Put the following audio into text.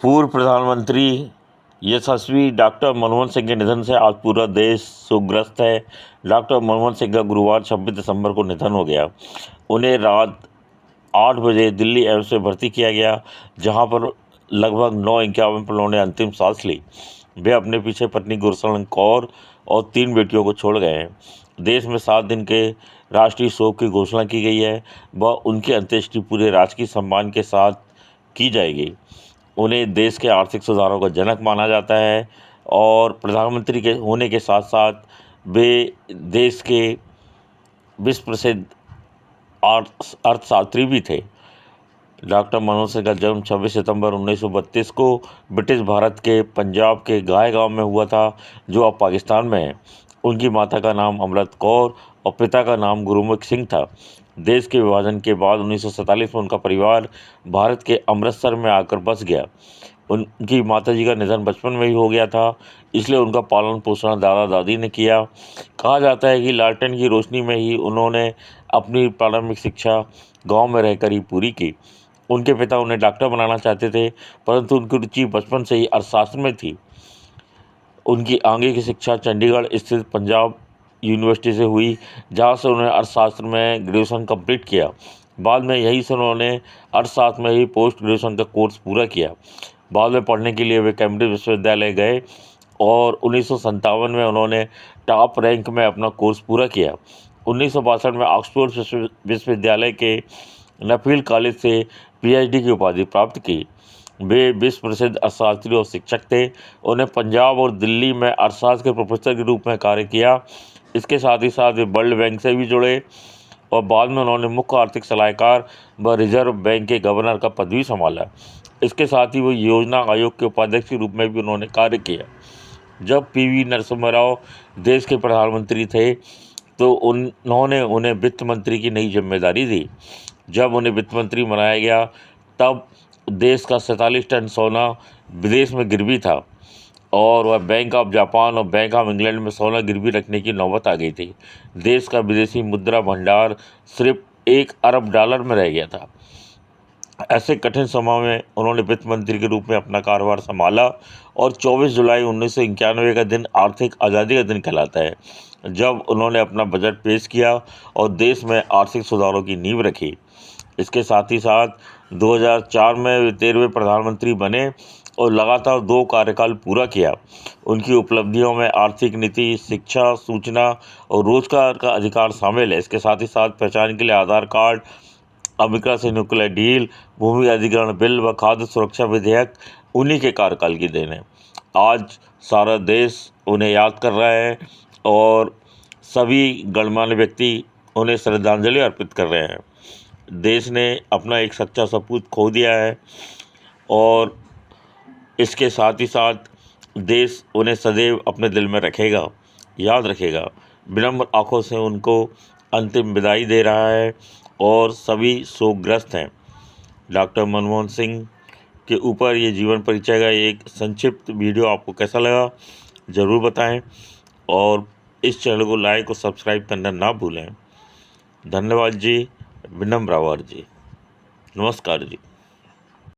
पूर्व प्रधानमंत्री यशस्वी डॉक्टर मनमोहन सिंह के निधन से आज पूरा देश शोकग्रस्त है। डॉक्टर मनमोहन सिंह का गुरुवार 26 दिसंबर को निधन हो गया। उन्हें रात 8 बजे दिल्ली एम्स में भर्ती किया गया, जहां पर लगभग 9:51 पर उन्होंने अंतिम सांस ली। वे अपने पीछे पत्नी गुरशरण कौर और 3 बेटियों को छोड़ गए हैं। देश में 7 दिन के राष्ट्रीय शोक की घोषणा की गई है व उनकी अंत्येष्टि पूरे राजकीय सम्मान के साथ की जाएगी। उन्हें देश के आर्थिक सुधारों का जनक माना जाता है और प्रधानमंत्री के होने के साथ साथ वे देश के विश्व प्रसिद्ध अर्थशास्त्री भी थे। डॉक्टर मनमोहन सिंह का जन्म 26 सितंबर 1932 को ब्रिटिश भारत के पंजाब के गाय गांव में हुआ था, जो अब पाकिस्तान में है। उनकी माता का नाम अमृत कौर और पिता का नाम गुरमुख सिंह था। देश के विभाजन के बाद 1947 में उनका परिवार भारत के अमृतसर में आकर बस गया। उनकी माताजी का निधन बचपन में ही हो गया था, इसलिए उनका पालन पोषण दादा दादी ने किया। कहा जाता है कि लालटेन की रोशनी में ही उन्होंने अपनी प्रारंभिक शिक्षा गांव में रहकर ही पूरी की। उनके पिता उन्हें डॉक्टर बनाना चाहते थे, परंतु उनकी रुचि बचपन से ही अर्थशास्त्र में थी। उनकी आगे की शिक्षा चंडीगढ़ स्थित पंजाब यूनिवर्सिटी से हुई, जहां से उन्होंने अर्थशास्त्र में ग्रेजुएशन कंप्लीट किया। बाद में यहीं से उन्होंने अर्थशास्त्र में ही पोस्ट ग्रेजुएशन का कोर्स पूरा किया। बाद में पढ़ने के लिए वे कैम्ब्रिज विश्वविद्यालय गए और 1957 में उन्होंने टॉप रैंक में अपना कोर्स पूरा किया। 1962 में ऑक्सफोर्ड विश्वविद्यालय के नफील कॉलेज से पीएचडी की उपाधि प्राप्त की। वे विश्व प्रसिद्ध अर्थशास्त्री और शिक्षक थे। उन्हें पंजाब और दिल्ली में अर्थशास्त्र के प्रोफेसर के रूप में कार्य किया। इसके साथ ही साथ वे वर्ल्ड बैंक से भी जुड़े और बाद में उन्होंने मुख्य आर्थिक सलाहकार व रिजर्व बैंक के गवर्नर का पद भी संभाला। इसके साथ ही वो योजना आयोग के उपाध्यक्ष के रूप में भी उन्होंने कार्य किया। जब पीवी नरसिम्हा राव देश के प्रधानमंत्री थे तो उन्होंने उन्हें वित्त मंत्री की नई जिम्मेदारी दी। जब उन्हें वित्त मंत्री बनाया गया तब देश का 47 टन सोना विदेश में गिरवी था और वह बैंक ऑफ जापान और बैंक ऑफ इंग्लैंड में सोना गिरवी रखने की नौबत आ गई थी। देश का विदेशी मुद्रा भंडार सिर्फ $1 अरब में रह गया था। ऐसे कठिन समय में उन्होंने वित्त मंत्री के रूप में अपना कारोबार संभाला और 24 जुलाई 1991 का दिन आर्थिक आज़ादी का दिन कहलाता है, जब उन्होंने अपना बजट पेश किया और देश में आर्थिक सुधारों की नींव रखी। इसके साथ ही साथ 2004 में वे 13वें प्रधानमंत्री बने और लगातार 2 कार्यकाल पूरा किया। उनकी उपलब्धियों में आर्थिक नीति, शिक्षा, सूचना और रोजगार का अधिकार शामिल है। इसके साथ ही साथ पहचान के लिए आधार कार्ड, अमेरिका से न्यूक्लियर डील, भूमि अधिग्रहण बिल व खाद्य सुरक्षा विधेयक उन्हीं के कार्यकाल की देन है। आज सारा देश उन्हें याद कर रहा है और सभी गणमान्य व्यक्ति उन्हें श्रद्धांजलि अर्पित कर रहे हैं। देश ने अपना एक सच्चा सपूत खो दिया है और इसके साथ ही साथ देश उन्हें सदैव अपने दिल में रखेगा, याद रखेगा। विनम्र आंखों से उनको अंतिम विदाई दे रहा है और सभी शोकग्रस्त हैं। डॉक्टर मनमोहन सिंह के ऊपर ये जीवन परिचय का एक संक्षिप्त वीडियो आपको कैसा लगा ज़रूर बताएं और इस चैनल को लाइक और सब्सक्राइब करना ना भूलें। धन्यवाद जी। विनम्र आभार जी। नमस्कार जी।